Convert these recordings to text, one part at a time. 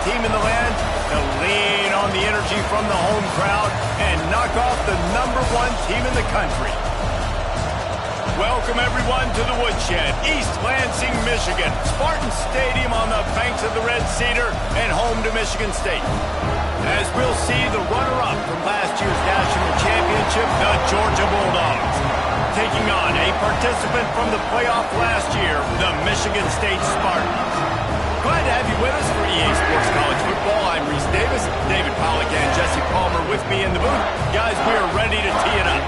team in the land to lean on the energy from the home crowd and knock off the #1 team in the country. Welcome, everyone, to the Woodshed, East Lansing, Michigan. Spartan Stadium on the banks of the Red Cedar and home to Michigan State. As we'll see the runner-up from last year's national championship, the Georgia Bulldogs, taking on a participant from the playoff last year, the Michigan State Spartans. Glad to have you with us for EA Sports College Football. I'm Reese Davis, David Pollack, and Jesse Palmer with me in the booth. Guys, we are ready to tee it up.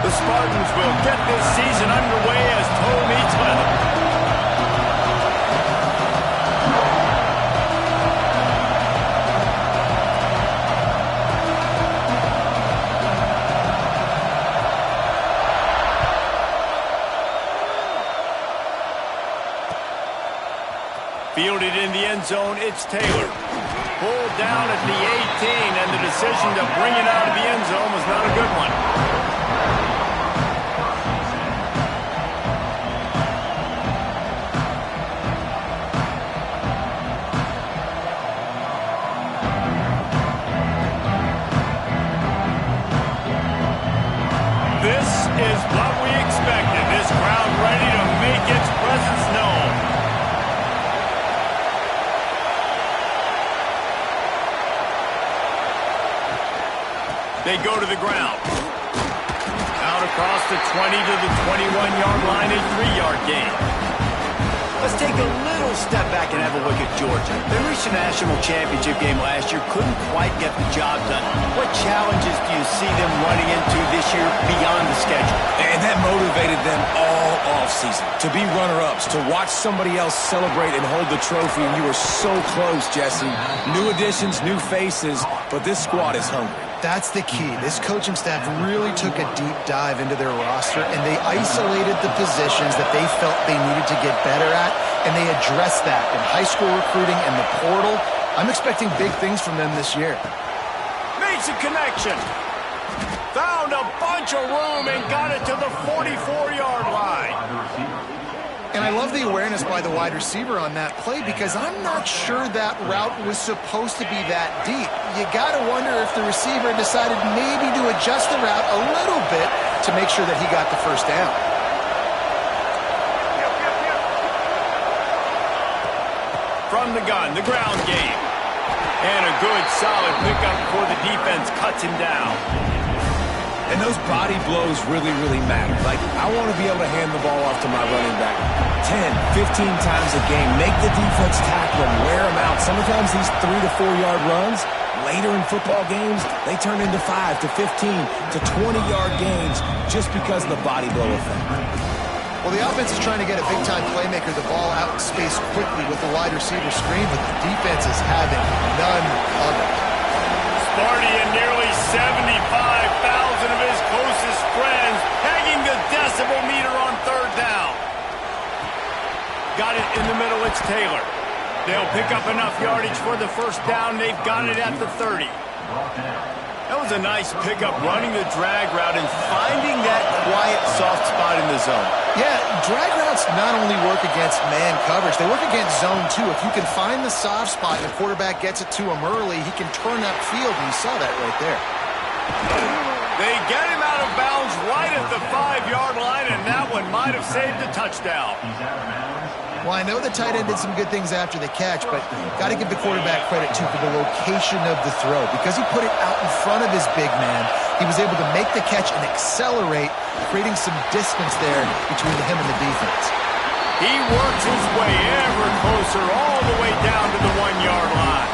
The Spartans will get this season underway as toe meets leather. Fielded in the end zone, it's Taylor. Pulled down at the 18, and the decision to bring it out of the end zone was not a good one. This is what we expected. This crowd ready to make its presence known. They go to the ground. Out across the 20 to the 21-yard line, a 3-yard gain. Let's take a little step back and have a look at Georgia. They reached a national championship game last year, couldn't quite get the job done. What challenges do you see them running into this year beyond the schedule? And that motivated them all offseason. To be runner-ups, to watch somebody else celebrate and hold the trophy, and you were so close, Jesse. New additions, new faces, but this squad is hungry. That's the key. This coaching staff really took a deep dive into their roster, and they isolated the positions that they felt they needed to get better at, and they addressed that in high school recruiting and the portal. I'm expecting big things from them this year. Makes a connection. Found a bunch of room and got it to the 44-yard line. And I love the awareness by the wide receiver on that play because I'm not sure that route was supposed to be that deep. You got to wonder if the receiver decided maybe to adjust the route a little bit to make sure that he got the first down. From the gun, the ground game. And a good, solid pickup before the defense cuts him down. And those body blows really, really matter. Like, I want to be able to hand the ball off to my running back 10, 15 times a game. Make the defense tackle him, wear him out. Sometimes these 3 to 4 yard runs, later in football games, they turn into 5 to 15 to 20-yard gains just because of the body blow effect. Well, the offense is trying to get a big-time playmaker the ball out in space quickly with the wide receiver screen, but the defense is having none of it. Sparty and nearly 75,000 of his closest friends hanging the decibel meter on third down. Got it in the middle, it's Taylor. They'll pick up enough yardage for the first down. They've got it at the 30. That was a nice pickup, running the drag route and finding that quiet, soft spot in the zone. Yeah, drag routes not only work against man coverage, they work against zone too. If you can find the soft spot and the quarterback gets it to him early, he can turn upfield, and you saw that right there. They get him out of bounds right at the 5-yard line, and that one might have saved a touchdown. Well, I know the tight end did some good things after the catch, but got to give the quarterback credit, too, for the location of the throw. Because he put it out in front of his big man, he was able to make the catch and accelerate, creating some distance there between him and the defense. He works his way ever closer all the way down to the 1-yard line.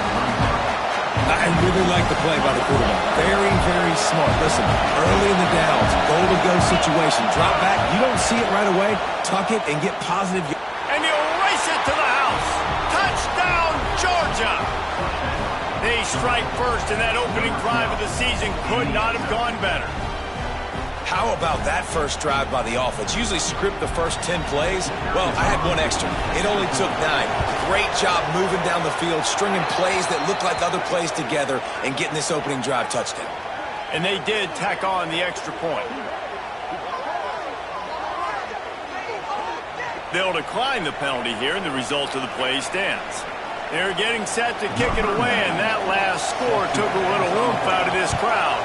I really like the play by the quarterback. Very, very smart. Listen, early in the downs, goal-to-go situation. Drop back. You don't see it right away. Tuck it and get positive. And he'll race it to the house. Touchdown, Georgia. They strike first, and that opening drive of the season could not have gone better. How about that first drive by the offense? Usually script the first 10 plays. Well, I had one extra. It only took 9. Great job moving down the field, stringing plays that look like other plays together, and getting this opening drive touchdown. And they did tack on the extra point. They'll decline the penalty here, and the result of the play stands. They're getting set to kick it away, and that last score took a little oomph out of this crowd.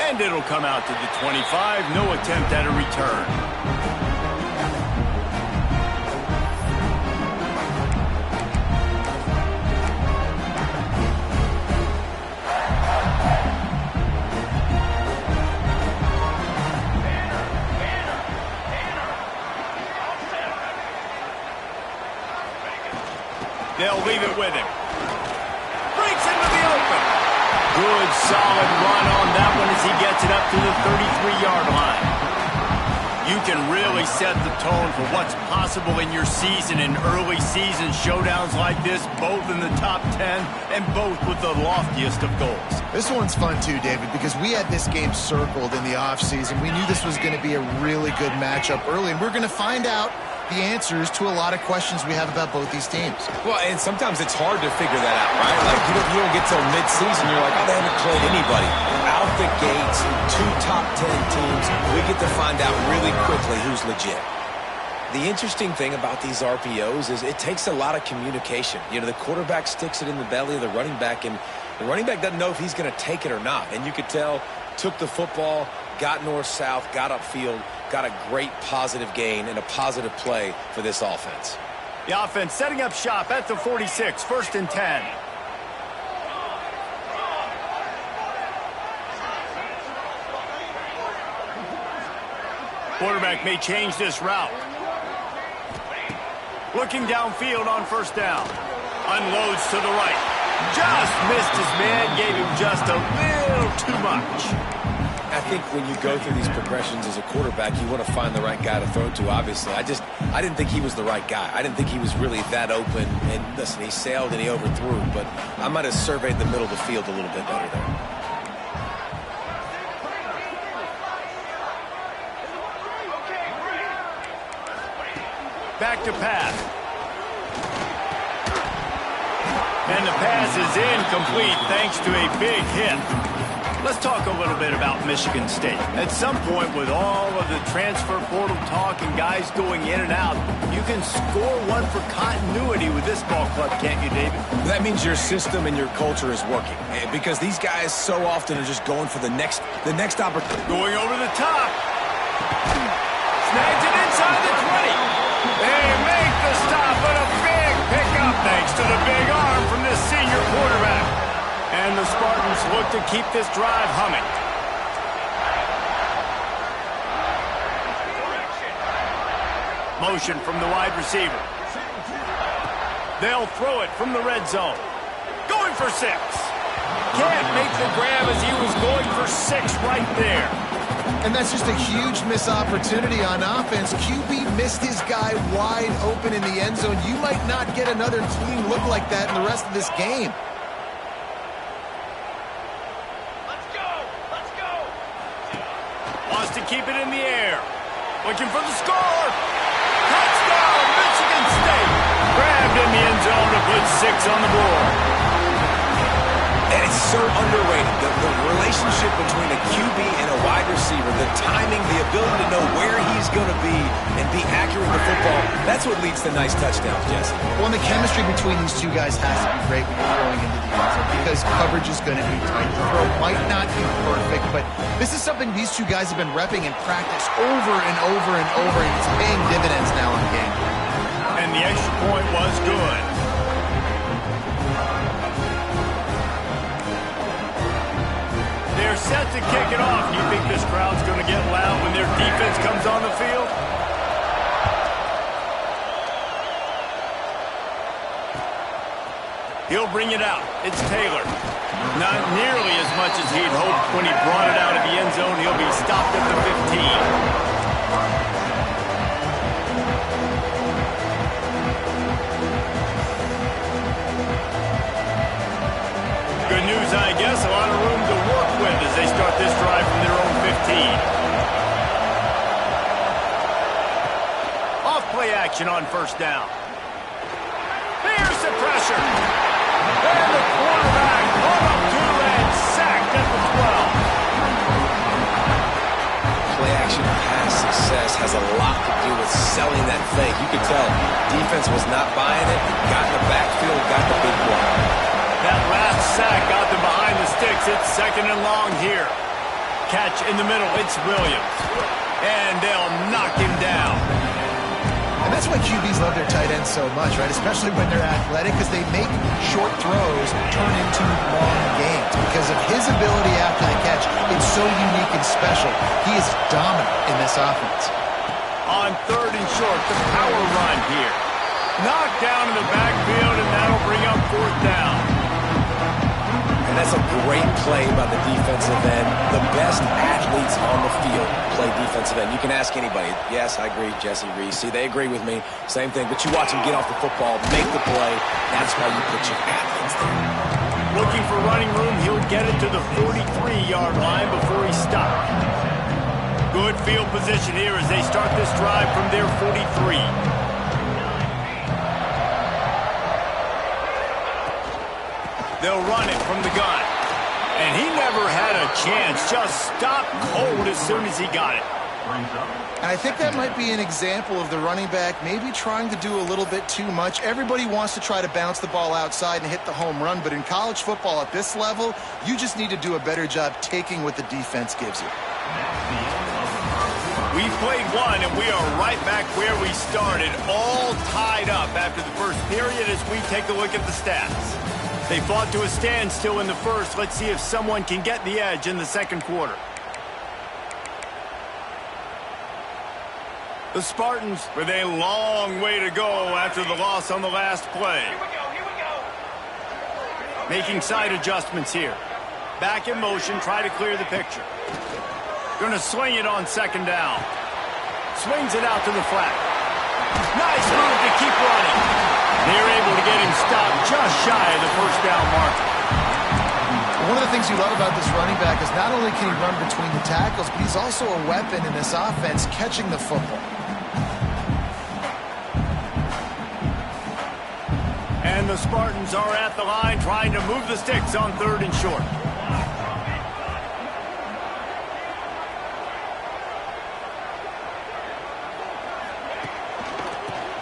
And it'll come out to the 25. No attempt at a return. They'll leave it with him. Breaks into the open. Good, solid run on that one as he gets it up to the 33-yard line. You can really set the tone for what's possible in your season in early season showdowns like this, both in the top 10 and both with the loftiest of goals. This one's fun too, David, because we had this game circled in the offseason. We knew this was going to be a really good matchup early, and we're going to find out the answers to a lot of questions we have about both these teams. Well, and sometimes it's hard to figure that out, right? Like, you don't get till mid-season, you're like, oh, they haven't played anybody. Out the gates, 2 top 10 teams, we get to find out really quickly who's legit. The interesting thing about these RPOs is it takes a lot of communication. You know, the quarterback sticks it in the belly of the running back, and the running back doesn't know if he's going to take it or not. And you could tell, took the football, got north-south, got upfield, got a great positive gain and a positive play for this offense. The offense setting up shop at the 46, 1st and 10. Quarterback may change this route. Looking downfield on 1st down. Unloads to the right. Just missed his man, gave him just a little too much. I think when you go through these progressions as a quarterback, you want to find the right guy to throw to, obviously. I didn't think he was the right guy. I didn't think he was really that open. And listen, he sailed and he overthrew, but I might have surveyed the middle of the field a little bit better there. Back to pass. And the pass is incomplete thanks to a big hit. Let's talk a little bit about Michigan State. At some point, with all of the transfer portal talk and guys going in and out, you can score one for continuity with this ball club, can't you, David? That means your system and your culture is working, because these guys so often are just going for the next opportunity. Going over the top. Snags it inside the 20. They make the stop, but a big pickup thanks to the big arm from this senior quarterback. And the Spartans look to keep this drive humming. Motion from the wide receiver. They'll throw it from the red zone. Going for 6. Can't make the grab as he was going for 6 right there. And that's just a huge missed opportunity on offense. QB missed his guy wide open in the end zone. You might not get another clean look like that in the rest of this game. Wants to keep it in the air. Looking for the score. Touchdown, Michigan State. Grabbed in the end zone to put 6 on the board. And it's so underrated. The relationship between a QB and a wide receiver, the timing, the ability to know where he's going to be and be accurate with the football, that's what leads to nice touchdowns, Jesse. Well, and the chemistry between these two guys has to be great when you're throwing into the end zone because coverage is going to be tight. The throw might not be perfect, but this is something these two guys have been repping in practice over and over and over, and it's paying dividends now in game. And the extra point was good. They're set to kick it off. Do you think this crowd's going to get loud when their defense comes on the field? He'll bring it out. It's Taylor. Not nearly as much as he'd hoped when he brought it out of the end zone. He'll be stopped at the 15. Good news, I guess. A lot of room to work with they start this drive from their own 15. Off play action on first down. Here's the pressure. And the quarterback caught up to and sacked at the 12. Play action pass success has a lot to do with selling that fake. You could tell defense was not buying it, got in the backfield, got the big block. That last sack got them behind the sticks. It's second and long here. Catch in the middle. It's Williams. And they'll knock him down. And that's why QBs love their tight ends so much, right? Especially when they're athletic, because they make short throws turn into long gains. Because of his ability after the catch, it's so unique and special. He is dominant in this offense. On third and short, the power run here. Knocked down in the backfield, and that'll bring up fourth down. And that's a great play by the defensive end. The best athletes on the field play defensive end. You can ask anybody. Yes, I agree, Jesse Reese. See, they agree with me. Same thing. But you watch them get off the football, make the play. That's why you put your athletes there. Looking for running room, he'll get it to the 43-yard line before he stopped. Good field position here as they start this drive from their 43. They'll run it from the gun. And he never had a chance. Just stopped cold as soon as he got it. And I think that might be an example of the running back maybe trying to do a little bit too much. Everybody wants to try to bounce the ball outside and hit the home run, but in college football at this level, you just need to do a better job taking what the defense gives you. We've played one, and we are right back where we started, all tied up after the first period as we take a look at the stats. They fought to a standstill in the first. Let's see if someone can get the edge in the second quarter. The Spartans with a long way to go after the loss on the last play. Making side adjustments here. Back in motion, try to clear the picture. Going to swing it on second down. Swings it out to the flat. Nice move to keep running. They're able to get him stopped just shy of the first down marker. One of the things you love about this running back is not only can he run between the tackles, but he's also a weapon in this offense catching the football. And the Spartans are at the line trying to move the sticks on third and short.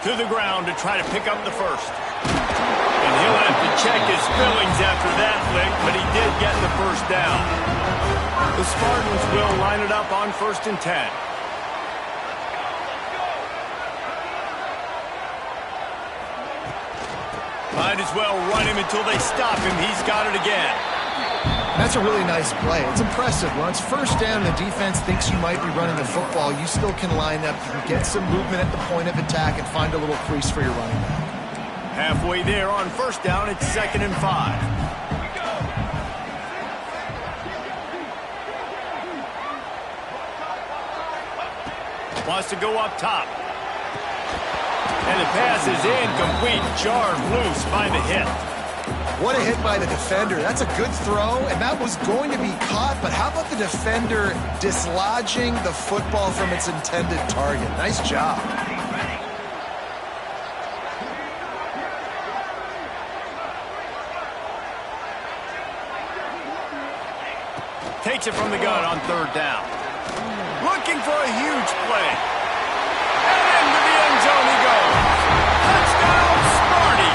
To the ground to try to pick up the first. And he'll have to check his feelings after that lick, but he did get the first down. The Spartans will line it up on 1st and 10. Might as well run him until they stop him. He's got it again. That's a really nice play. It's impressive. When it's first down and the defense thinks you might be running the football, you still can line up. You can get some movement at the point of attack and find a little crease for your running back. Halfway there on first down, it's 2nd and 5. Wants to go up top. And the pass is incomplete. Jarred loose by the hit. What a hit by the defender. That's a good throw, and that was going to be caught, but how about the defender dislodging the football from its intended target? Nice job. Takes it from the gun on third down. Looking for a huge play. And into the end zone he goes. Touchdown, Sparty!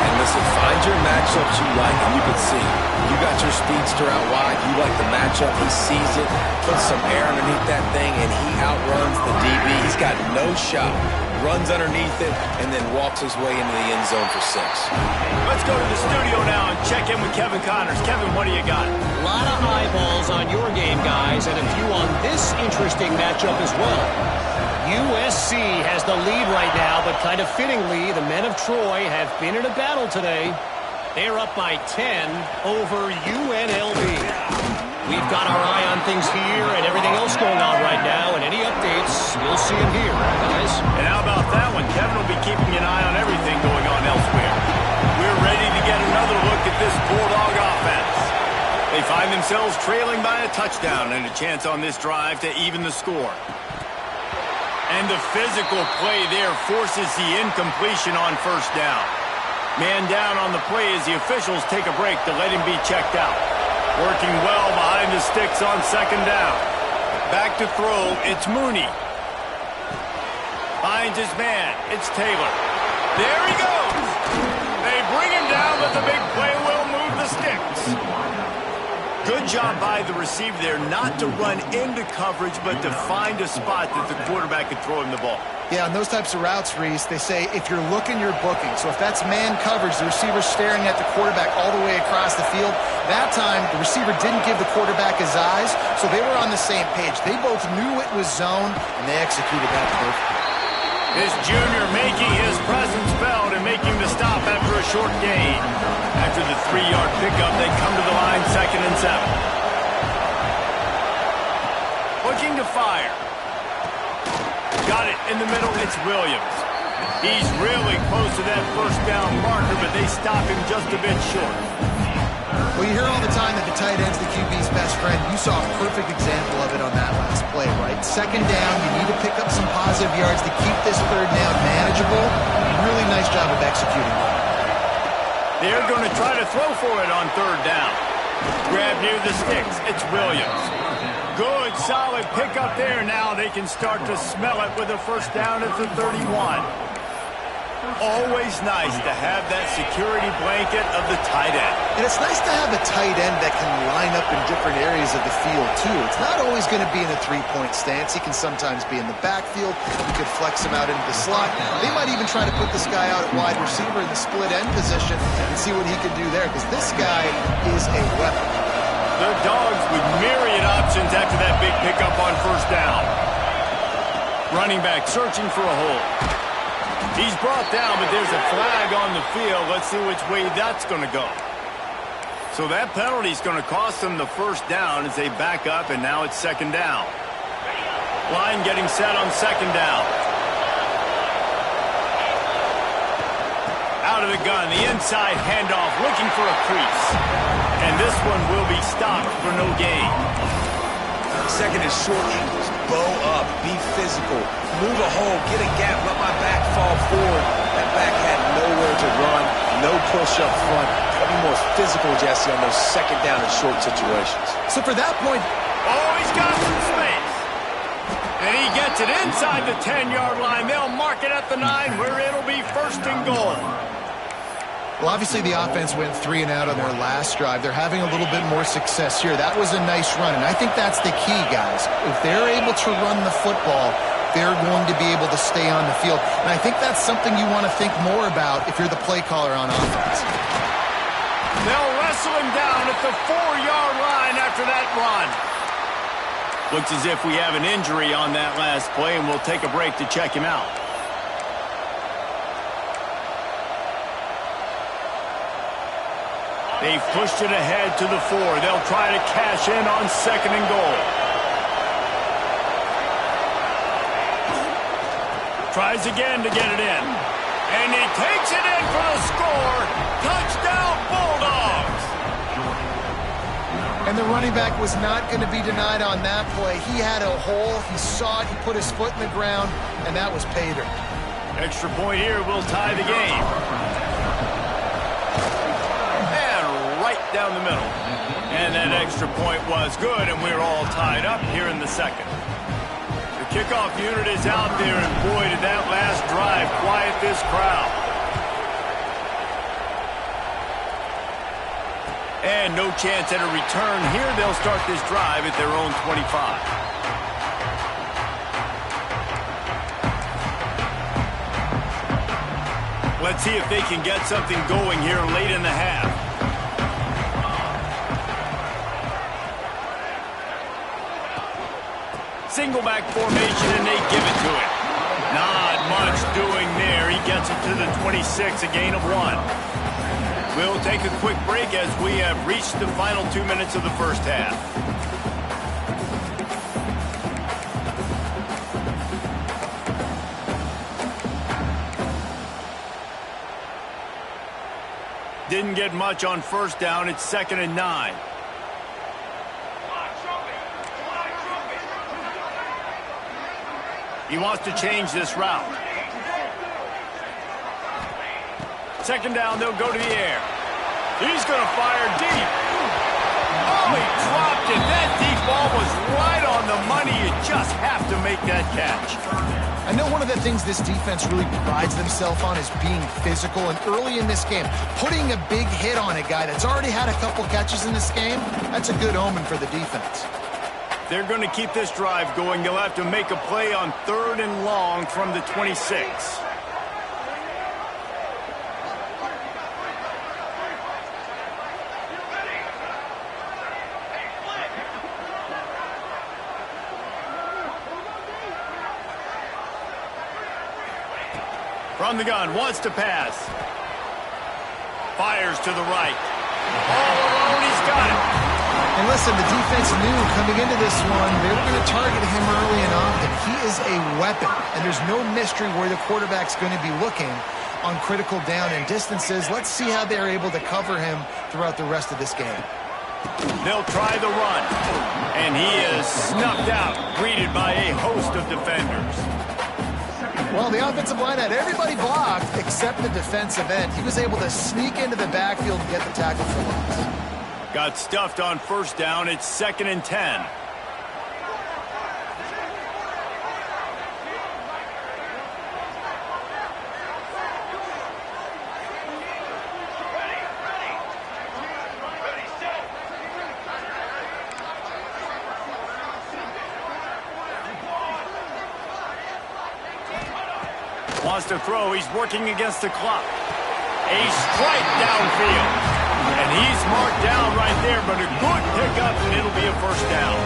And listen, find your matchups you like, and you can see. You got your speedster out wide. You like the matchup. He sees it, puts some air underneath that thing, and he outruns the DB. He's got no shot. Runs underneath it, and then walks his way into the end zone for 6. Let's go to the studio now and check in with Kevin Connors. Kevin, what do you got? A lot of eyeballs on your game, guys, and a few on this interesting matchup as well. USC has the lead right now, but kind of fittingly, the men of Troy have been in a battle today. They're up by 10 over UNLV. We've got our eye on things here and everything else going on right now, and any updates, you'll see them here, guys. And how about that one? Kevin will be keeping an eye on everything going on elsewhere. We're ready to get another look at this Bulldog offense. They find themselves trailing by a touchdown and a chance on this drive to even the score. And the physical play there forces the incompletion on first down. Man down on the play as the officials take a break to let him be checked out. Working well behind the sticks on second down. Back to throw, it's Mooney. Finds his man, it's Taylor. There he goes! They bring him down, but the big play will move the sticks. Good job by the receiver there not to run into coverage, but to find a spot that the quarterback could throw him the ball. Yeah, on those types of routes, Reese, they say if you're looking, you're booking. So if that's man coverage, the receiver's staring at the quarterback all the way across the field. That time, the receiver didn't give the quarterback his eyes, so they were on the same page. They both knew it was zone, and they executed that perfectly. This junior making his presence felt and making the stop after a short gain. After the 3-yard pickup, they come to the line 2nd and 7. Looking to fire. Got it in the middle, it's Williams. He's really close to that first down marker, but they stop him just a bit short. Well, you hear all the time that the tight end's the QB's best friend. You saw a perfect example of it on that last play, right? Second down, you need to pick up some positive yards to keep this third down manageable. Really nice job of executing that. They're going to try to throw for it on third down. Grab near the sticks, it's Williams. Good, solid pickup there. Now they can start to smell it with a first down at the 31. Always nice to have that security blanket of the tight end. And it's nice to have a tight end that can line up in different areas of the field, too. It's not always going to be in a three-point stance. He can sometimes be in the backfield. You could flex him out into the slot. They might even try to put this guy out at wide receiver in the split end position and see what he can do there, because this guy is a weapon. The Dogs with myriad options after that big pickup on first down. Running back searching for a hole. He's brought down, but there's a flag on the field. Let's see which way that's going to go. So that penalty is going to cost them the first down as they back up, and now it's second down. Line getting set on second down. Out of the gun, the inside handoff, looking for a crease. And this one will be stopped for no gain. Second is short angles. Bow up. Be physical. Move a hole. Get a gap. Let my back fall forward. That back had nowhere to run. No push up front. Be more physical, Jesse, on those second down and short situations. So for that point... Oh, he's got some space. And he gets it inside the 10-yard line. They'll mark it at the 9 where it'll be first and goal. Well, obviously the offense went 3 and out on their last drive. They're having a little bit more success here. That was a nice run, and I think that's the key, guys. If they're able to run the football, they're going to be able to stay on the field. And I think that's something you want to think more about if you're the play caller on offense. They'll wrestle him down at the 4-yard line after that run. Looks as if we have an injury on that last play, and we'll take a break to check him out. They've pushed it ahead to the 4. They'll try to cash in on second and goal. Tries again to get it in. And he takes it in for the score. Touchdown, Bulldogs! And the running back was not going to be denied on that play. He had a hole. He saw it. He put his foot in the ground, and that was pay dirt. Extra point here will tie the game. Down the middle. And that extra point was good, and we're all tied up here in the second. The kickoff unit is out there, and boy, did that last drive quiet this crowd. And no chance at a return here. They'll start this drive at their own 25. Let's see if they can get something going here late in the half. Single back formation, and they give it to him. Not much doing there. He gets it to the 26, a gain of 1. We'll take a quick break as we have reached the final 2 minutes of the first half. Didn't get much on first down. It's 2nd and 9. He wants to change this route. Second down, they'll go to the air. He's going to fire deep. Oh, he dropped it. That deep ball was right on the money. You just have to make that catch. I know one of the things this defense really prides themselves on is being physical, and early in this game, putting a big hit on a guy that's already had a couple catches in this game, that's a good omen for the defense. They're going to keep this drive going. They'll have to make a play on 3rd and long from the 26. From the gun, wants to pass. Fires to the right. All alone, he's got it. And listen, the defense knew coming into this one, they were going to target him early and often. He is a weapon, and there's no mystery where the quarterback's going to be looking on critical down and distances. Let's see how they're able to cover him throughout the rest of this game. They'll try the run, and he is snuffed out, greeted by a host of defenders. Well, the offensive line had everybody blocked except the defensive end. He was able to sneak into the backfield and get the tackle for loss. Got stuffed on 1st down. It's 2nd and 10. Wants to throw. He's working against the clock. A strike downfield. And he's marked down right there, but a good pickup, and it'll be a 1st down.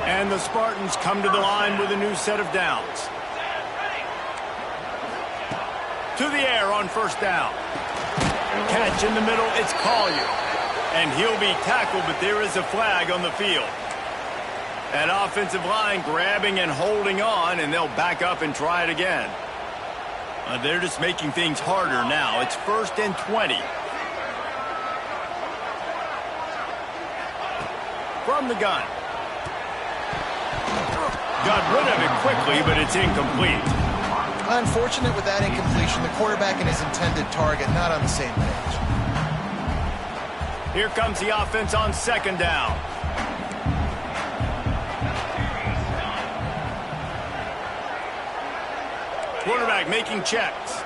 And the Spartans come to the line with a new set of downs. To the air on 1st down. Catch in the middle, it's Collier. And he'll be tackled, but there is a flag on the field. That offensive line grabbing and holding on, and they'll back up and try it again. They're just making things harder now. It's 1st and 20. From the gun. Got rid of it quickly, but it's incomplete. Unfortunate with that incompletion. The quarterback and his intended target not on the same page. Here comes the offense on 2nd down. Quarterback making checks.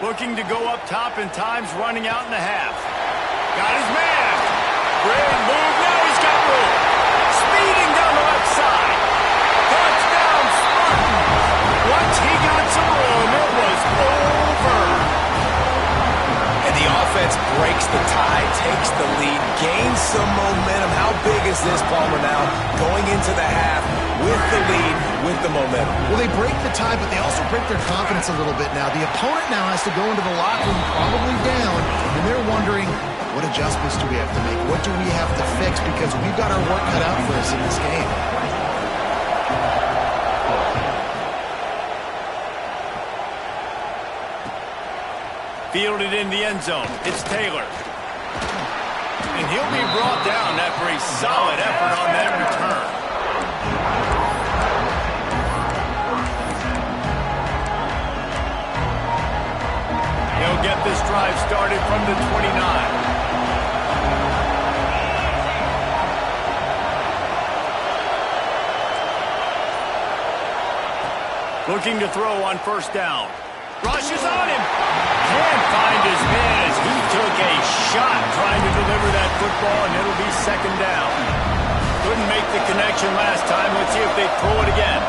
Looking to go up top, and time's running out in the half. Got his man. Great move. Now he's got room. Speeding down the left side. Touchdown, Spartans. Once he got some room, it was over. And the offense breaks the tie, takes the lead, gains some momentum. How big is this, Palmer, now going into the half with the lead, with the momentum? Well, they break the tie, but they also break their confidence a little bit now. The opponent now has to go into the locker room probably down, and they're wondering, what adjustments do we have to make? What do we have to fix? Because we've got our work cut out for us in this game. Fielded in the end zone. It's Taylor. And he'll be brought down after a solid effort on that return. He'll get this drive started from the 29. Looking to throw on 1st down. Rushes on him. Can't find his man as he took a shot trying to deliver that football, and it'll be 2nd down. Couldn't make the connection last time. Let's see if they throw it again.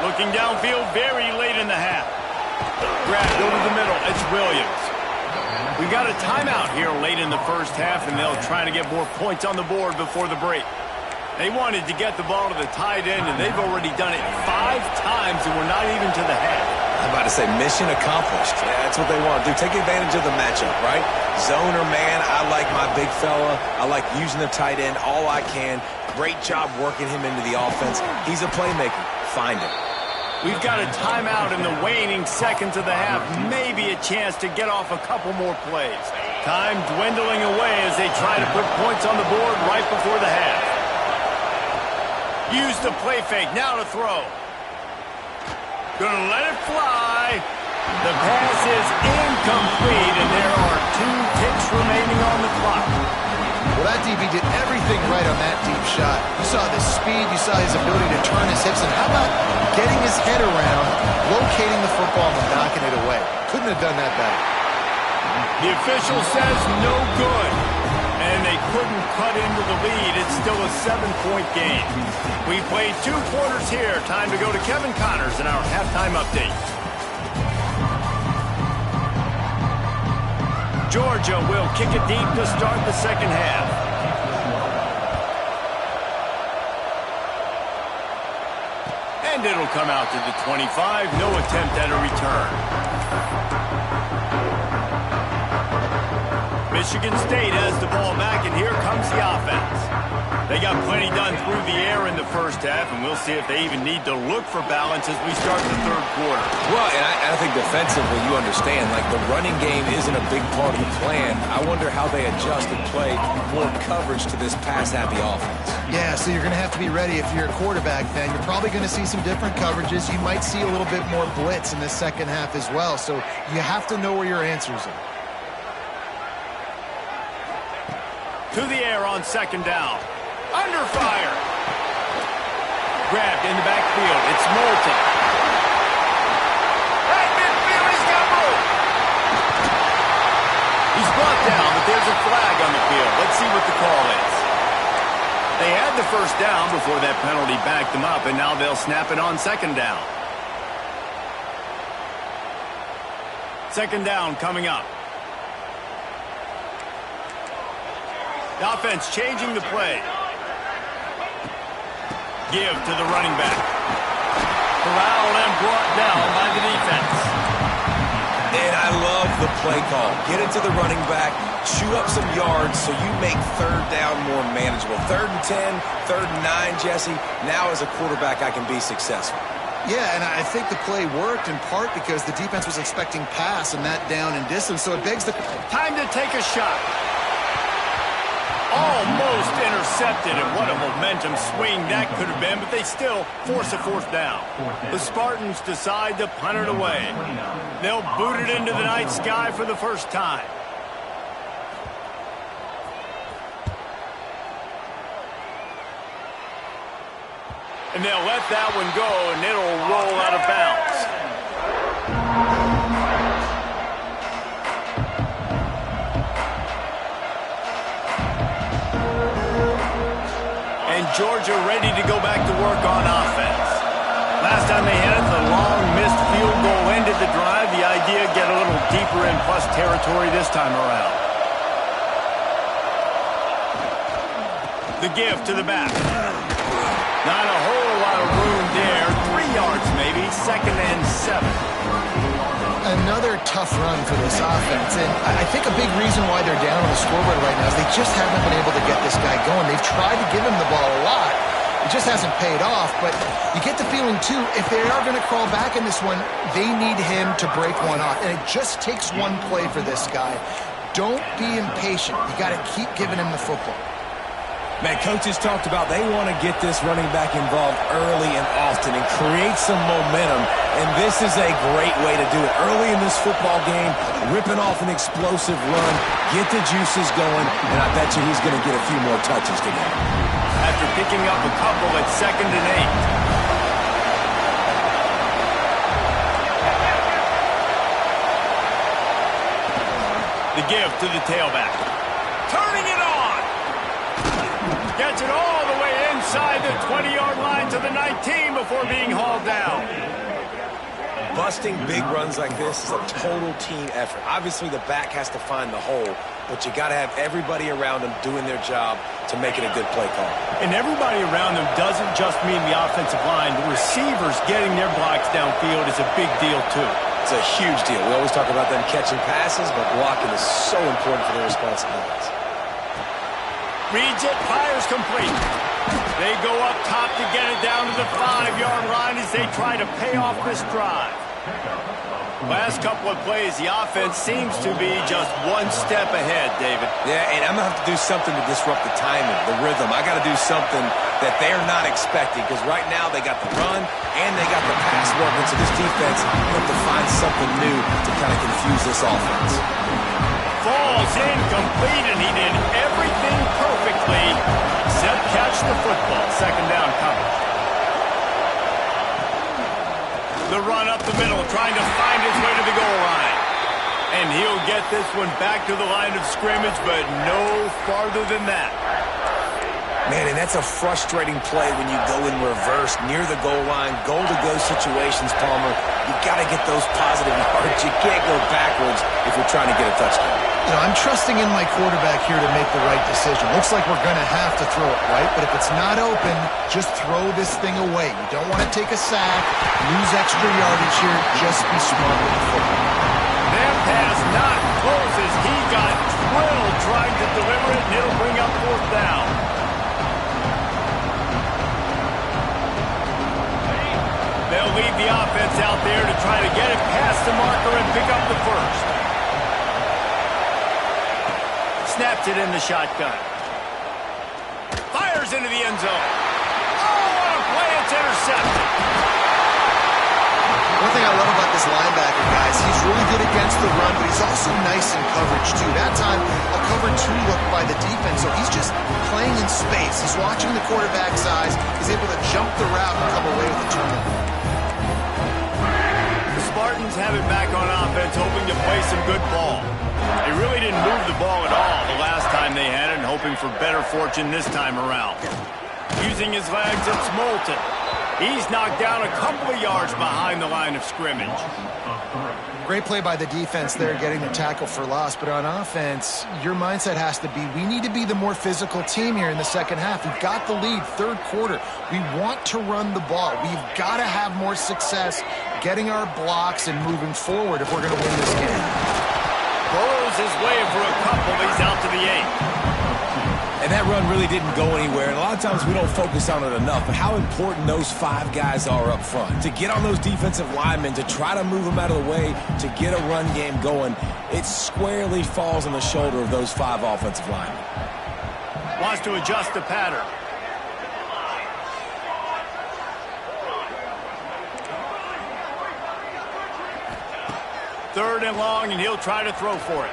Looking downfield very late in the half. Grabbed over the middle. It's Williams. We got a timeout here late in the 1st half, and they'll try to get more points on the board before the break. They wanted to get the ball to the tight end, and they've already done it 5 times, and we're not even to the half. I'm about to say mission accomplished. Yeah, that's what they want to do. Take advantage of the matchup, right? Zone or man, I like my big fella. I like using the tight end all I can. Great job working him into the offense. He's a playmaker. Find him. We've got a timeout in the waning seconds of the half. Maybe a chance to get off a couple more plays. Time dwindling away as they try to put points on the board right before the half. Use the play fake, now to throw. Gonna let it fly. The pass is incomplete, and there are 2 ticks remaining on the clock. Well, that DB did everything right on that deep shot. You saw the speed, you saw his ability to turn his hips, and how about getting his head around, locating the football and knocking it away? Couldn't have done that better. The official says no good, and they couldn't cut into the lead. It's still a 7-point game. We played 2 quarters here. Time to go to Kevin Connors in our halftime update. Georgia will kick it deep to start the second half. And it'll come out to the 25. No attempt at a return. Michigan State has the ball back, and here comes the offense. They got plenty done through the air in the first half, and we'll see if they even need to look for balance as we start the third quarter. Well, and I think defensively, you understand, like the running game isn't a big part of the plan. I wonder how they adjust and play more coverage to this pass-happy offense. Yeah, so you're going to have to be ready if you're a quarterback, then. You're probably going to see some different coverages. You might see a little bit more blitz in the second half as well, so you have to know where your answers are. To the air on second down. Under fire. Grabbed in the backfield. It's Moulton. At midfield, he's got room. He's brought down, but there's a flag on the field. Let's see what the call is. They had the first down before that penalty backed them up, and now they'll snap it on second down. Second down coming up. The offense changing the play. Give to the running back. Corralled and brought down by the defense. And I love the play call. Get it to the running back, chew up some yards so you make third down more manageable. 3rd and 10, 3rd and 9, Jesse. Now as a quarterback, I can be successful. Yeah, and I think the play worked in part because the defense was expecting pass and that down and distance, so it begs the... Time to take a shot. Almost intercepted, and what a momentum swing that could have been, but they still force a fourth down. The Spartans decide to punt it away. They'll boot it into the night sky for the first time. And they'll let that one go, and it'll roll out of bounds. Georgia ready to go back to work on offense. Last time they had it, the long missed field goal ended the drive. The idea, get a little deeper in plus territory this time around. The give to the back. Not a whole lot of room there. 3 yards maybe, 2nd and 7. Another tough run for this offense, and I think a big reason why they're down on the scoreboard right now is they just haven't been able to get this guy going. They've tried to give him the ball a lot. It just hasn't paid off, but you get the feeling, too, if they are going to crawl back in this one, they need him to break one off, and it just takes one play for this guy. Don't be impatient. You got to keep giving him the football. Man, coaches talked about they want to get this running back involved early and often and create some momentum, and this is a great way to do it. Early in this football game, ripping off an explosive run, get the juices going, and I bet you he's going to get a few more touches today. After picking up a couple at 2nd and 8. The give to the tailback. Turning it on. Gets it all the way inside the 20-yard line to the 19 before being hauled down. Busting big runs like this is a total team effort. Obviously, the back has to find the hole, but you got to have everybody around them doing their job to make it a good play call. And everybody around them doesn't just mean the offensive line. The receivers getting their blocks downfield is a big deal, too. It's a huge deal. We always talk about them catching passes, but blocking is so important for their responsibilities. Reads it, fires complete. They go up top to get it down to the 5-yard line as they try to pay off this drive. Last couple of plays, the offense seems to be just one step ahead, David. Yeah, and I'm going to have to do something to disrupt the timing, the rhythm. I got to do something that they're not expecting, because right now they got the run and they got the pass working, so this defense have to find something new to kind of confuse this offense. Falls incomplete, and he did everything perfectly except catch the football. Second down coverage. The run up the middle, trying to find his way to the goal line. And he'll get this one back to the line of scrimmage, but no farther than that. Man, and that's a frustrating play when you go in reverse near the goal line, goal-to-go situations, Palmer. You got to get those positive yards. You can't go backwards if you're trying to get a touchdown. You know, I'm trusting in my quarterback here to make the right decision. Looks like we're going to have to throw it, right? But if it's not open, just throw this thing away. You don't want to take a sack, lose extra yardage here. Just be smart with the football. That pass not close as he got drilled trying to deliver it, and it'll bring up fourth down. They'll leave the offense out there to try to get it past the marker and pick up the first. Snaps it in the shotgun. Fires into the end zone. Oh, what a play. It's intercepted. One thing I love about this linebacker, guys, he's really good against the run, but he's also nice in coverage, too. That time, a cover two look by the defense, so he's just playing in space. He's watching the quarterback's eyes. He's able to jump the route and come away with a turnover. The Spartans have it back on offense, hoping to play some good ball. They really didn't move the ball at all the last time they had it, and hoping for better fortune this time around. Using his legs, it's Moulton. He's knocked down a couple of yards behind the line of scrimmage. Great play by the defense there, getting the tackle for loss. But on offense, your mindset has to be, we need to be the more physical team here in the second half. We've got the lead, third quarter. We want to run the ball. We've got to have more success getting our blocks and moving forward if we're going to win this game. Burrows his way for a couple. He's out to the 8. And that run really didn't go anywhere. And a lot of times we don't focus on it enough. But how important those 5 guys are up front. To get on those defensive linemen, to try to move them out of the way, to get a run game going, it squarely falls on the shoulder of those 5 offensive linemen. Wants to adjust the pattern. Third and long, and he'll try to throw for it.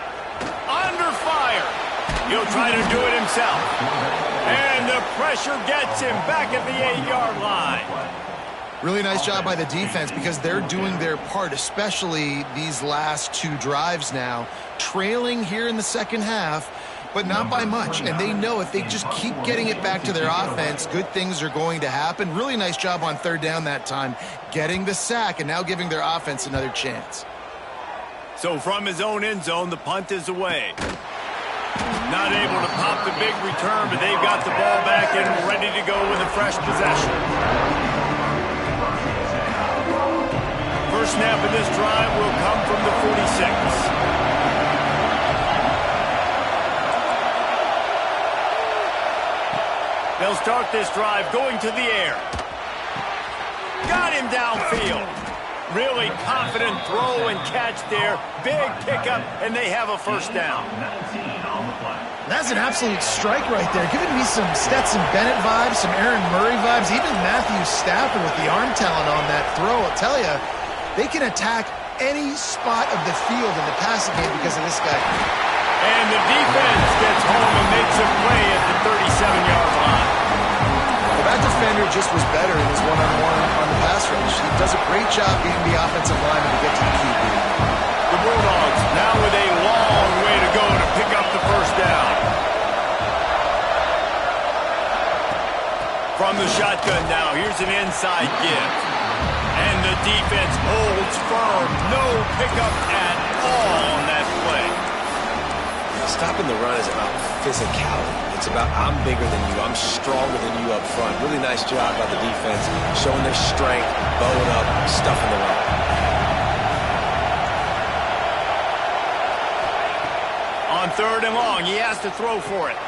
Under fire. He'll try to do it himself. And the pressure gets him back at the 8-yard line. Really nice job by the defense because they're doing their part, especially these last 2 drives now. Trailing here in the second half, but not by much. And they know if they just keep getting it back to their offense, good things are going to happen. Really nice job on third down that time, getting the sack and now giving their offense another chance. So from his own end zone, the punt is away. Not able to pop the big return, but they've got the ball back and ready to go with a fresh possession. First snap of this drive will come from the 46. They'll start this drive going to the air. Got him downfield. Really confident throw and catch there. Big pickup, and they have a first down. That's an absolute strike right there. Giving me some Stetson Bennett vibes, some Aaron Murray vibes, even Matthew Stafford with the arm talent on that throw. I'll tell you, they can attack any spot of the field in the passing game because of this guy. And the defense gets home and makes a play at the 37-yard line. Well, that defender just was better in his one-on-one on the pass rush. He does a great job getting the offensive lineman to get to the QB. The Bulldogs now with a long way to go to pick up the first down. From the shotgun now, here's an inside give. And the defense holds firm. No pickup at all on that play. Stopping the run is about physicality. It's about I'm bigger than you, I'm stronger than you up front. Really nice job by the defense, showing their strength, bowing up, stuffing the run. On third and long, he has to throw for it.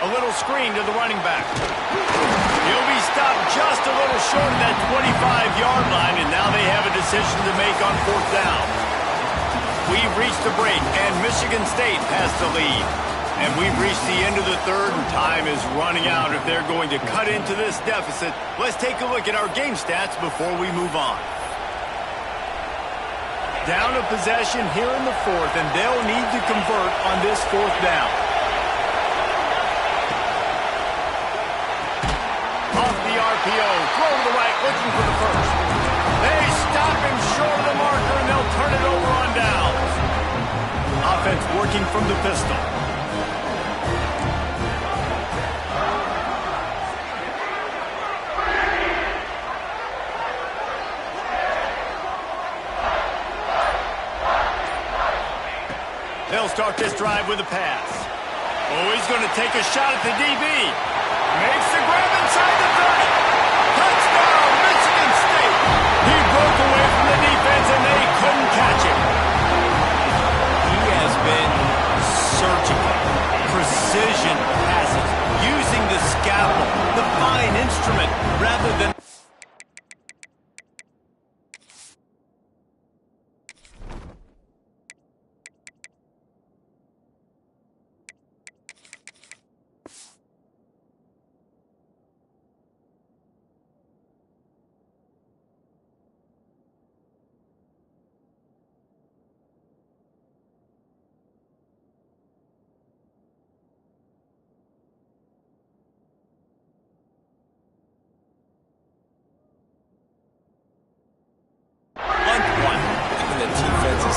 A little screen to the running back. He'll be stopped just a little short of that 25-yard line, and now they have a decision to make on fourth down. We've reached the break, and Michigan State has the lead. And we've reached the end of the third, and time is running out if they're going to cut into this deficit. Let's take a look at our game stats before we move on. Down a possession here in the fourth, and they'll need to convert on this fourth down. Off the RPO, throw to the right, looking for the first. They stop him short of the marker, and they'll turn it over on downs. Offense working from the pistol. They'll start this drive with a pass. Oh, he's going to take a shot at the DB. Makes the grab inside the 30. Touchdown, Michigan State. He broke away from the defense, and they couldn't catch him. He has been surgical. Precision passes, using the scalpel, the fine instrument, rather than...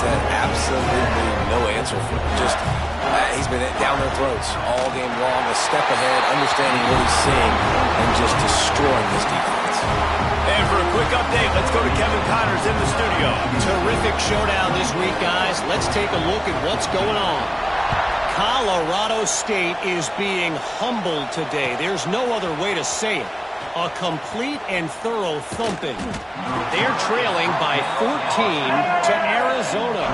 Absolutely no answer for him. Just, he's been down their throats all game long, a step ahead, understanding what he's seeing, and just destroying this defense. And for a quick update, let's go to Kevin Connors in the studio. Terrific showdown this week, guys. Let's take a look at what's going on. Colorado State is being humbled today. There's no other way to say it. A complete and thorough thumping. They're trailing by 14 to Arizona.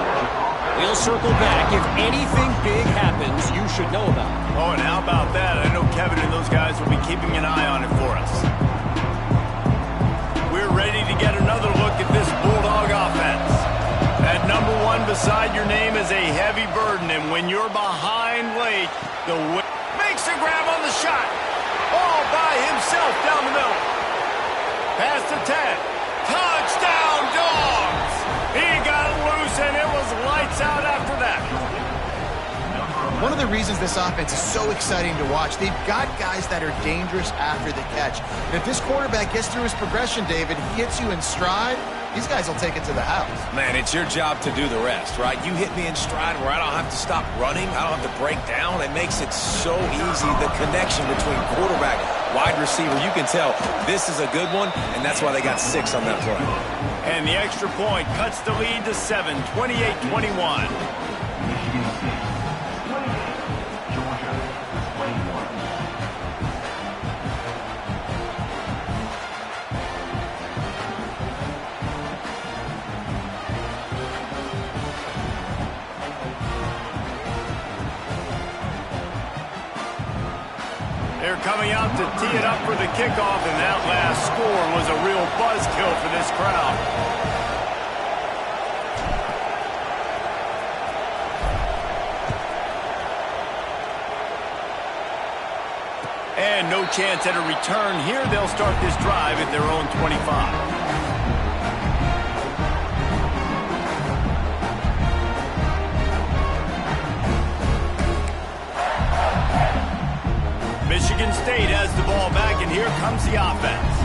We'll circle back. If anything big happens, you should know about it. Oh, and how about that? I know Kevin and those guys will be keeping an eye on it for us. We're ready to get another look at this Bulldog offense. At number one beside your name is a heavy burden, and when you're behind late, the makes a grab on the shot. All by himself down the middle. Pass to 10. Touchdown, Dogs! He got it loose, and it was lights out after that. One of the reasons this offense is so exciting to watch, they've got guys that are dangerous after the catch. And if this quarterback gets through his progression, David, hits you in stride, these guys will take it to the house. Man, it's your job to do the rest, right? You hit me in stride where I don't have to stop running. I don't have to break down. It makes it so easy. The connection between quarterback, wide receiver, you can tell this is a good one, and that's why they got 6 on that play. And the extra point cuts the lead to 7, 28-21. They're coming out to tee it up for the kickoff, and that last score was a real buzzkill for this crowd. And no chance at a return here. They'll start this drive at their own 25. Michigan State has the ball back, and here comes the offense.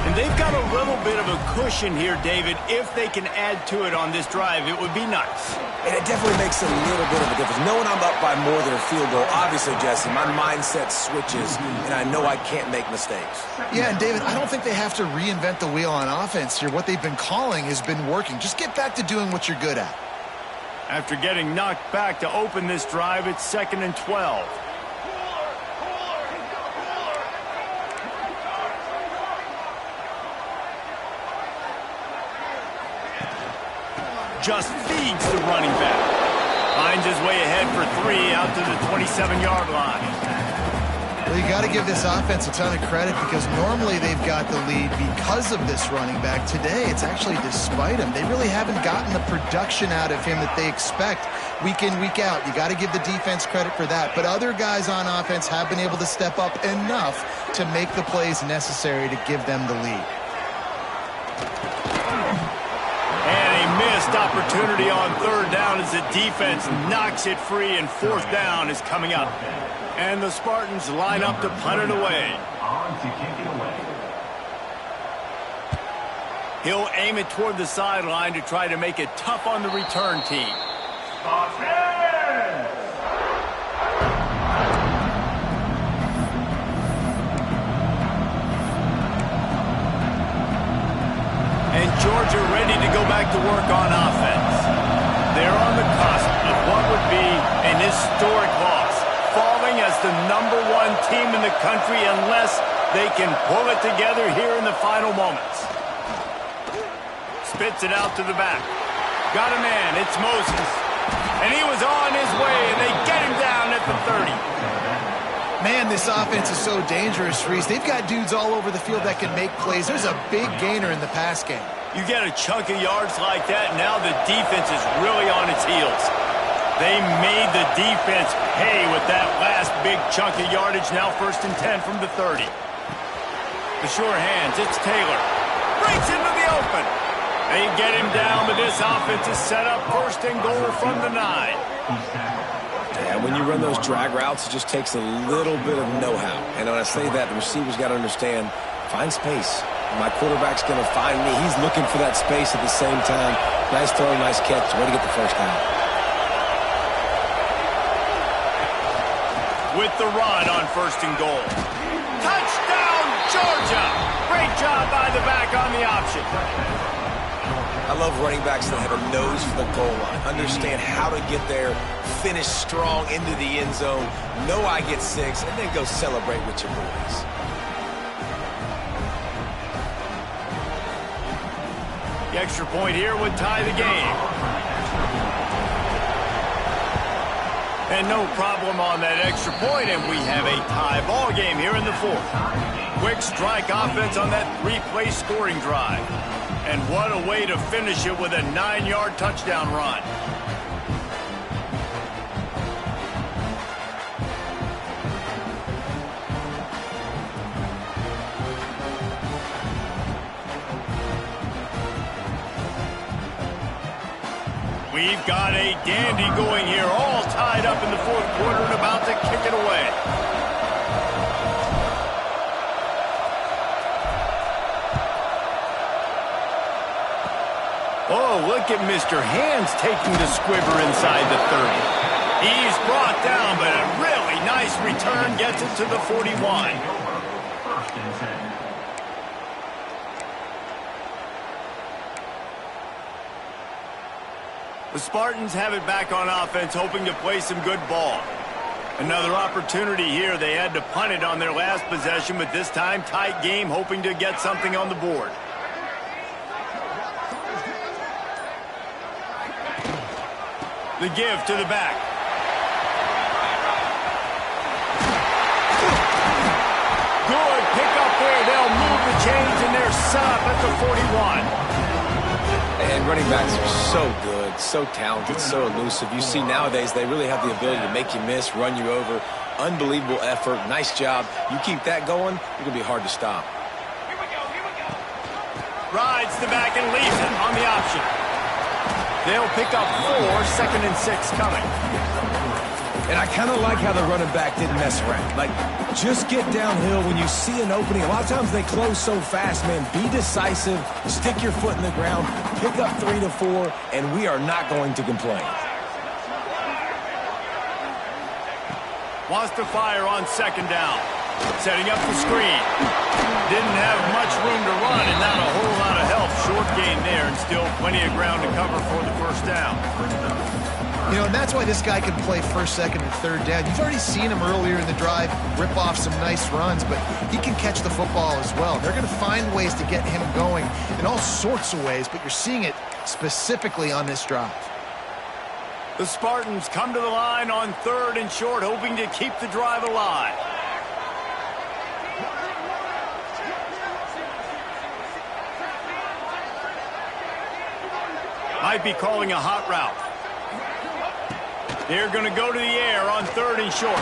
And they've got a little bit of a cushion here, David. If they can add to it on this drive, it would be nice. And it definitely makes a little bit of a difference. Knowing I'm up by more than a field goal, obviously, Jesse, my mindset switches, and I know I can't make mistakes. Yeah, and David, I don't think they have to reinvent the wheel on offense here. What they've been calling has been working. Just get back to doing what you're good at. After getting knocked back to open this drive, it's 2nd and 12. Just feeds the running back. Finds his way ahead for 3 out to the 27-yard line. Well, you got to give this offense a ton of credit because normally they've got the lead because of this running back. Today, it's actually despite him. They really haven't gotten the production out of him that they expect week in, week out. You got to give the defense credit for that. But other guys on offense have been able to step up enough to make the plays necessary to give them the lead. And a missed opportunity on third down as the defense knocks it free, and fourth down is coming up. And the Spartans line up to punt it away. He'll aim it toward the sideline to try to make it tough on the return team. And Georgia ready to go back to work on offense. They're on the cusp of what would be an historic loss, falling as the #1 team in the country unless they can pull it together here in the final moments. Spits it out to the back. Got a man, it's Moses. And he was on his way, and they get him down at the 30. Man, this offense is so dangerous, Reese. They've got dudes all over the field that can make plays. There's a big gainer in the pass game. You get a chunk of yards like that, now the defense is really on its heels. They made the defense pay with that last big chunk of yardage. Now 1st and 10 from the 30. The sure hands, it's Taylor. Breaks into the open. They get him down, but this offense is set up 1st and goal from the 9. Yeah, when you run those drag routes, it just takes a little bit of know-how. And when I say that, the receivers got to understand, find space. My quarterback's going to find me. He's looking for that space at the same time. Nice throw, nice catch. Way to get the first down. With the run on 1st and goal. Touchdown, Georgia! Great job by the back on the option. I love running backs that have a nose for the goal line. Understand how to get there, finish strong into the end zone, know I get 6, and then go celebrate with your boys. The extra point here would tie the game. And no problem on that extra point, and we have a tie ball game here in the 4th. Quick strike offense on that 3-play scoring drive. And what a way to finish it with a 9-yard touchdown run. We've got a dandy going here, all tied up in the 4th quarter and about to kick it away. Oh, look at Mr. Hands taking the squibber inside the 30. He's brought down, but a really nice return gets it to the 41. The Spartans have it back on offense, hoping to play some good ball. Another opportunity here. They had to punt it on their last possession, but this time tight game, hoping to get something on the board. The give to the back. Good pick up there. They'll move the chains, and they're set up at the 41. And running backs are so good, so talented, so elusive. You see nowadays they really have the ability to make you miss, run you over. Unbelievable effort. Nice job. You keep that going, you're going to be hard to stop. Rides the back and leaves it on the option. They'll pick up 4, 2nd and 6 coming. And I kind of like how the running back didn't mess around. Like, just get downhill when you see an opening. A lot of times they close so fast, man. Be decisive, stick your foot in the ground, pick up 3 to 4, and we are not going to complain. Wants to fire on 2nd down. Setting up the screen. Didn't have much room to run and not a whole lot of help. Short gain there and still plenty of ground to cover for the 1st down. You know, and that's why this guy can play 1st, 2nd, and 3rd down. You've already seen him earlier in the drive rip off some nice runs, but he can catch the football as well. They're going to find ways to get him going in all sorts of ways, but you're seeing it specifically on this drive. The Spartans come to the line on 3rd and short, hoping to keep the drive alive. might be calling a hot route. They're going to go to the air on 3rd and short.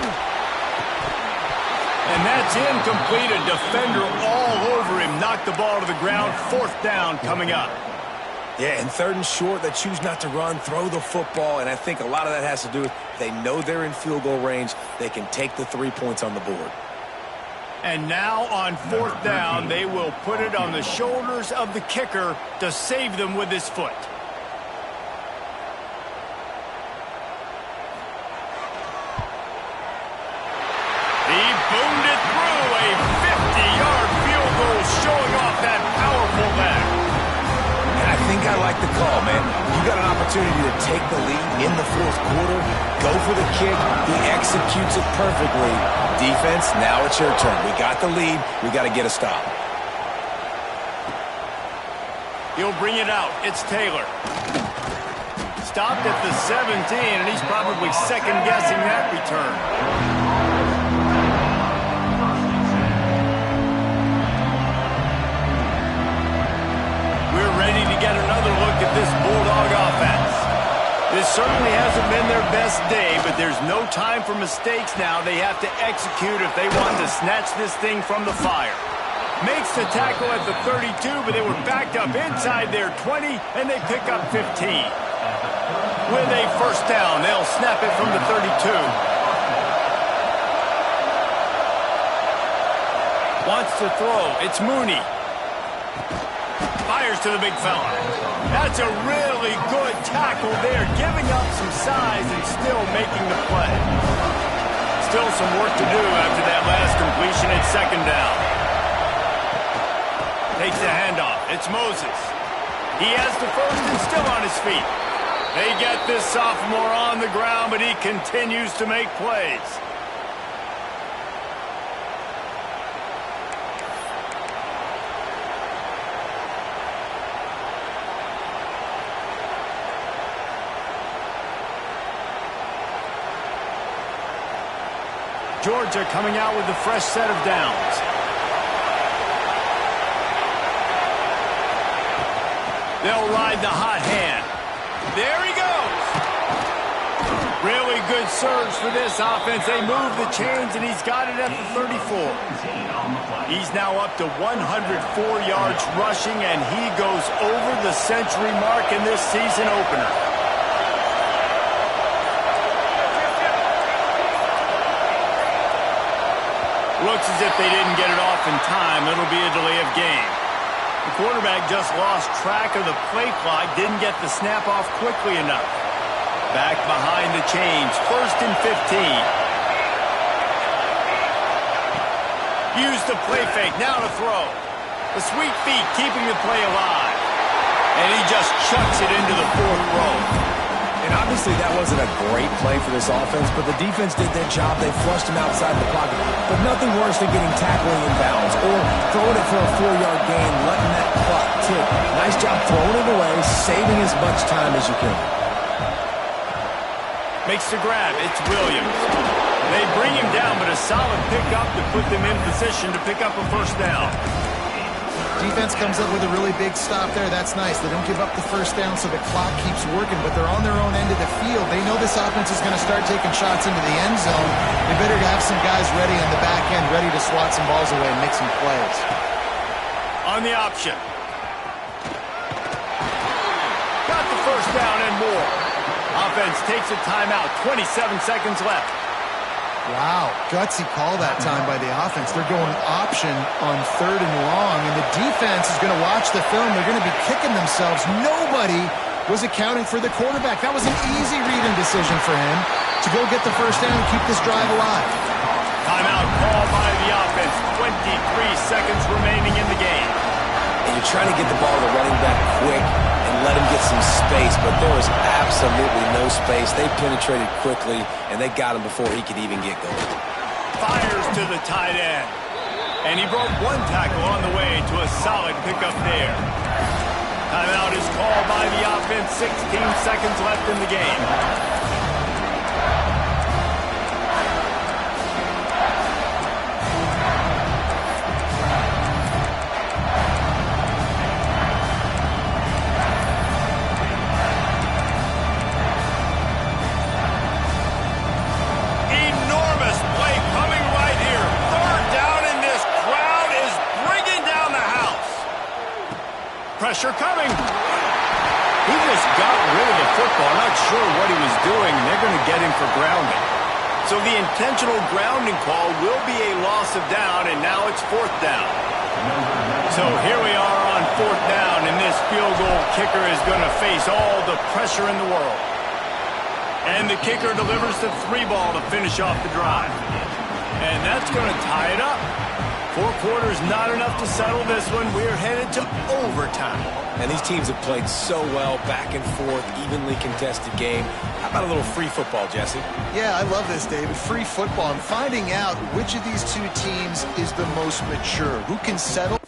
And that's incomplete. A defender all over him. Knocked the ball to the ground. 4th down coming up. Yeah, and 3rd and short, they choose not to run, throw the football, and I think a lot of that has to do with they know they're in field goal range. They can take the 3 points on the board. And now on 4th down, they will put it on the shoulders of the kicker to save them with his foot. He boomed it through. A 50-yard field goal showing off that powerful back. And I think I like the call, man. You got an opportunity to take the lead in the 4th quarter. Go for the kick. He executes it perfectly. Defense, now it's your turn. We got the lead. We got to get a stop. He'll bring it out. It's Taylor. Stopped at the 17, and he's probably second-guessing that return. We're ready to get another look at this Bulldog offense. This certainly hasn't been their best day, but there's no time for mistakes now. They have to execute if they want to snatch this thing from the fire. Makes the tackle at the 32, but they were backed up inside their 20, and they pick up 15. With a 1st down, they'll snap it from the 32. Wants to throw. It's Mooney. Fires to the big fella. That's a really good tackle there, giving up some size and still making the play. Still some work to do after that last completion at 2nd down. Takes the handoff. It's Moses. He has the 1st and still on his feet. They get this sophomore on the ground, but he continues to make plays. Georgia coming out with a fresh set of downs. They'll ride the hot hand. There he goes. Really good surge for this offense. They move the chains, and he's got it at the 34. He's now up to 104 yards rushing, and he goes over the century mark in this season opener. Looks as if they didn't get it off in time. It'll be a delay of game. The quarterback just lost track of the play clock, didn't get the snap off quickly enough. Back behind the chains, 1st and 15. Use the play fake, now to throw. The sweet feet keeping the play alive. And he just chucks it into the 4th row. And obviously that wasn't a great play for this offense, but the defense did their job. They flushed him outside the pocket. But nothing worse than getting tackling in bounds or throwing it for a 4-yard gain, letting that clock tick. Nice job throwing it away, saving as much time as you can. Makes the grab. It's Williams. They bring him down, but a solid pickup to put them in position to pick up a 1st down. Defense comes up with a really big stop there. That's nice. They don't give up the 1st down, so the clock keeps working, but they're on their own end of the field. They know this offense is going to start taking shots into the end zone. They better have some guys ready on the back end, ready to swat some balls away and make some plays. On the option. Got the 1st down and more. Offense takes a timeout. 27 seconds left. Wow, gutsy call that time by the offense. They're going option on 3rd and long, and the defense is going to watch the film. They're going to be kicking themselves. Nobody was accounting for the quarterback. That was an easy read and decision for him to go get the 1st down and keep this drive alive. Timeout call by the offense. 23 seconds remaining in the game. And you're trying to get the ball to the running back quick and let him get some space, but there was absolutely no space. They penetrated quickly, and they got him before he could even get going. Fires to the tight end. And he broke one tackle on the way to a solid pickup there. Timeout is called by the offense. 16 seconds left in the game. pressure coming. He just got rid of the football. Not sure what he was doing. They're going to get him for grounding. So the intentional grounding call will be a loss of down, and now it's 4th down. So here we are on 4th down, and this field goal kicker is going to face all the pressure in the world. And the kicker delivers the 3-ball to finish off the drive. And that's going to tie it up. 4 quarters not enough to settle this one. We're headed to overtime. And these teams have played so well, back and forth, evenly contested game. How about a little free football, Jesse? Yeah, I love this, David. Free football. I'm finding out which of these two teams is the most mature. Who can settle?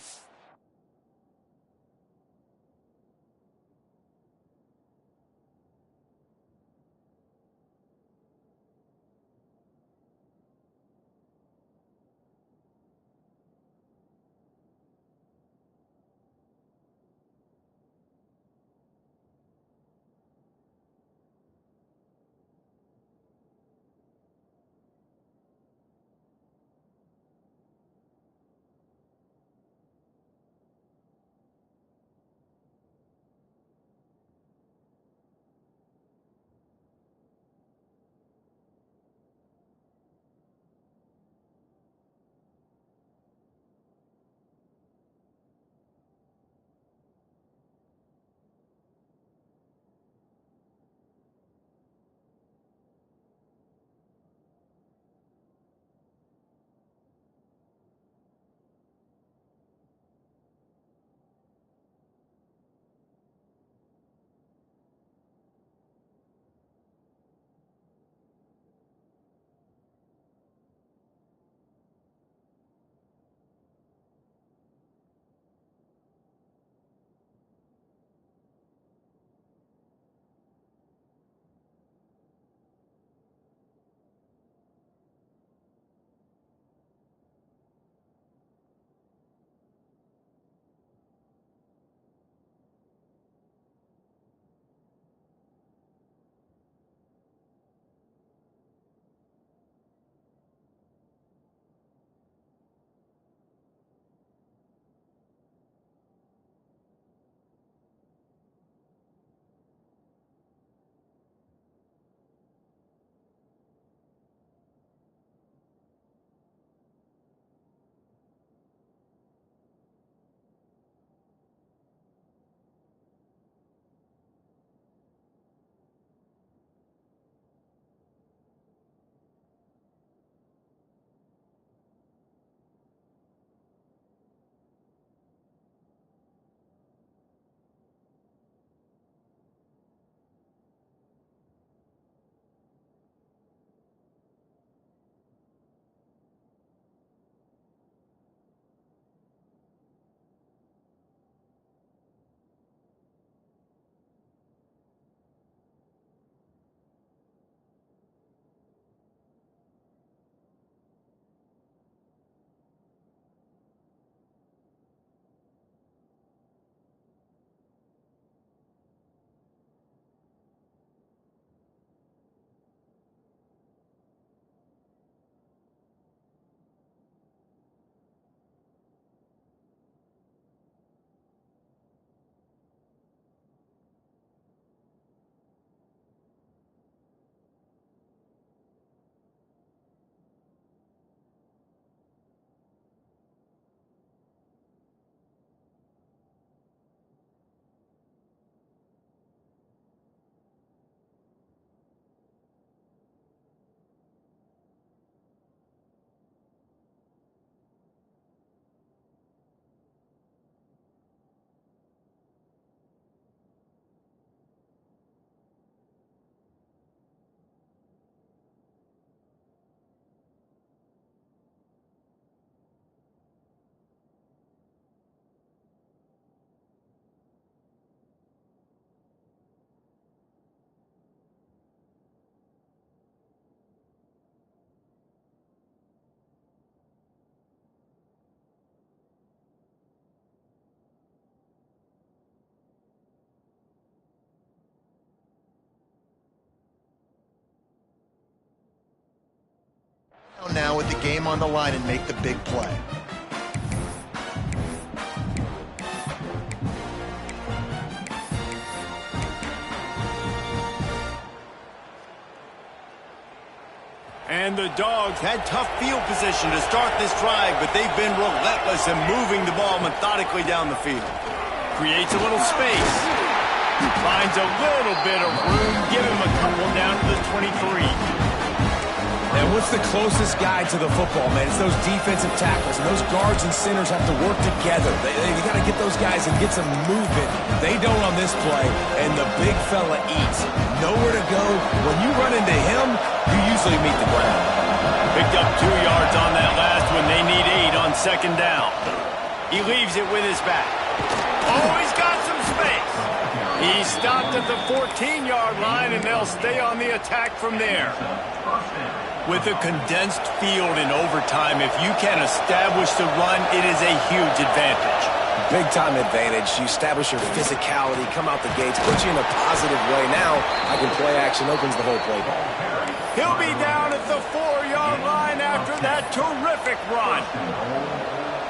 Now with the game on the line and make the big play. And the Dogs had tough field position to start this drive, but they've been relentless in moving the ball methodically down the field. Creates a little space. Finds a little bit of room. Give him a couple down to the 23. And what's the closest guy to the football, man? It's those defensive tackles. And those guards and centers have to work together. You got to get those guys and get some movement. They don't on this play, and the big fella eats. Nowhere to go. When you run into him, you usually meet the ground. Picked up 2 yards on that last one. They need 8 on second down. He leaves it with his back. Oh, he's got some space. He stopped at the 14-yard line, and they'll stay on the attack from there. With a condensed field in overtime, if you can establish the run, it is a huge advantage. Big-time advantage. You establish your physicality, come out the gates, put you in a positive way. Now, I can play action, opens the whole play ball. He'll be down at the 4-yard line after that terrific run.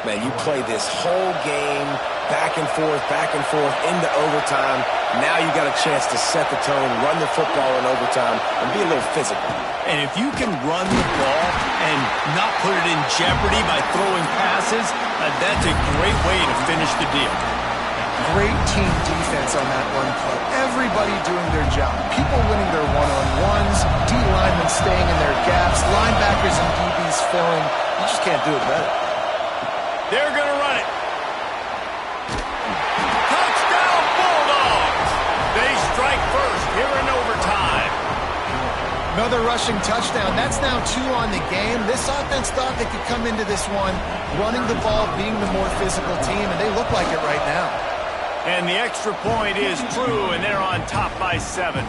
Man, you play this whole game back and forth into overtime. Now you got a chance to set the tone, run the football in overtime, and be a little physical. And if you can run the ball and not put it in jeopardy by throwing passes, that's a great way to finish the deal. Great team defense on that run play. Everybody doing their job. People winning their one-on-ones, D linemen staying in their gaps, linebackers and DBs filling. You just can't do it better. They're going to run it. Touchdown, Bulldogs! They strike first here in overtime. Another rushing touchdown. That's now 2 on the game. This offense thought they could come into this one running the ball, being the more physical team, and they look like it right now. And the extra point is true, and they're on top by 7.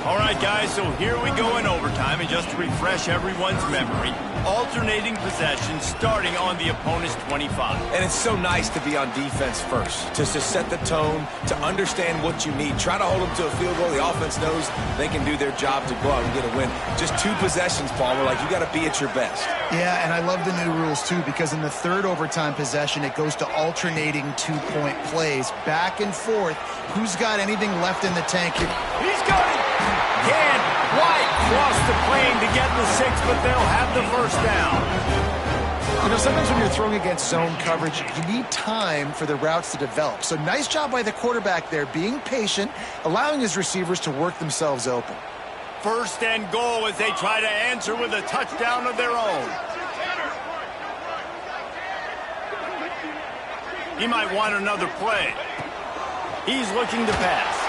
All right, guys, so here we go in overtime, and just to refresh everyone's memory, alternating possession starting on the opponent's 25. And it's so nice to be on defense first, just to set the tone, to understand what you need. Try to hold them to a field goal. The offense knows they can do their job to go out and get a win. Just 2 possessions, Palmer, like you got to be at your best. Yeah, and I love the new rules, too, because in the 3rd overtime possession, it goes to alternating 2-point plays, back and forth. Who's got anything left in the tank here? He's got it! Can White cross the plane to get the 6, but they'll have the first down. You know, sometimes when you're throwing against zone coverage, you need time for the routes to develop. So nice job by the quarterback there, being patient, allowing his receivers to work themselves open. First and goal as they try to answer with a touchdown of their own. He might want another play. He's looking to pass.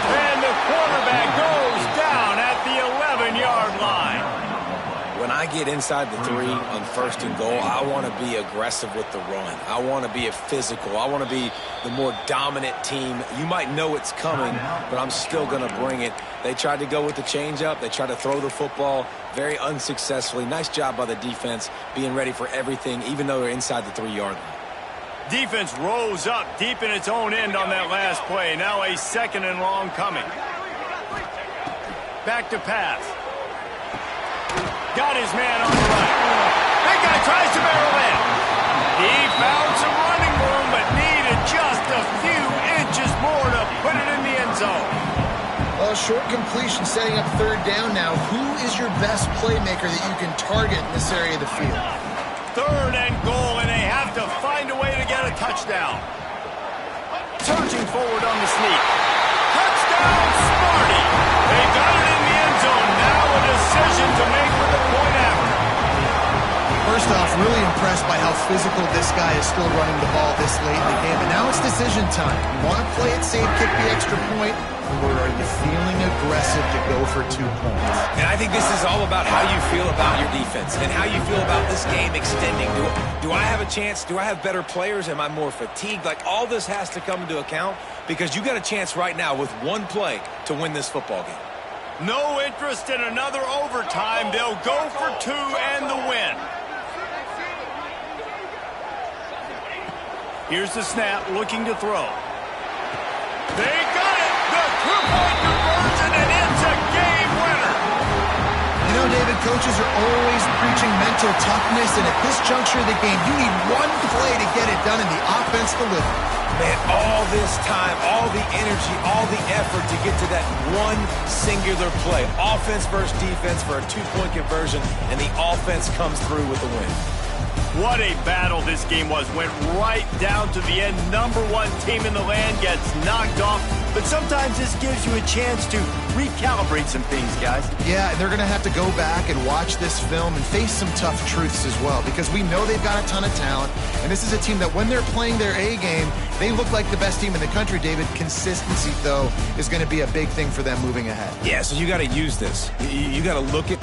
And the quarterback goes down at the 11-yard line. When I get inside the 3 on first and goal, I want to be aggressive with the run. I want to be physical. I want to be the more dominant team. You might know it's coming, but I'm still going to bring it. They tried to go with the changeup. They tried to throw the football very unsuccessfully. Nice job by the defense being ready for everything, even though they're inside the 3-yard line. Defense rose up deep in its own end on that last play. Now a 2nd and long coming. Back to pass. Got his man on the right. That guy tries to barrel in. He found some running room, but needed just a few inches more to put it in the end zone. Well, short completion setting up 3rd down now. Who is your best playmaker that you can target in this area of the field? 3rd and goal, and they have to find a way to get a touchdown. Surging forward on the sneak. Touchdown, Sparty! They got it in the end zone. Now a decision to make with the point after. First off, really impressed by how physical this guy is still running the ball this late in the game. And now it's decision time. You want to play it safe, kick the extra point, or are you feeling aggressive to go for 2 points? And I think this is all about how you feel about your defense and how you feel about this game extending. Do I have a chance? Do I have better players? Am I more fatigued? Like, all this has to come into account because you got a chance right now with 1 play to win this football game. No interest in another overtime. They'll go for 2 and the win. Here's the snap, looking to throw. They got it! The 2-point conversion, and it's a game winner! You know, David, coaches are always preaching mental toughness, and at this juncture of the game, you need 1 play to get it done, and the offense defense delivered. Man, all this time, all the energy, all the effort to get to that one singular play. Offense versus defense for a two-point conversion, and the offense comes through with the win. What a battle this game was. Went right down to the end. Number one team in the land gets knocked off. But sometimes this gives you a chance to recalibrate some things, guys. Yeah, and they're going to have to go back and watch this film and face some tough truths as well, because we know they've got a ton of talent, and this is a team that when they're playing their A game, they look like the best team in the country, David. Consistency, though, is going to be a big thing for them moving ahead. Yeah, so you got to use this. You got to look at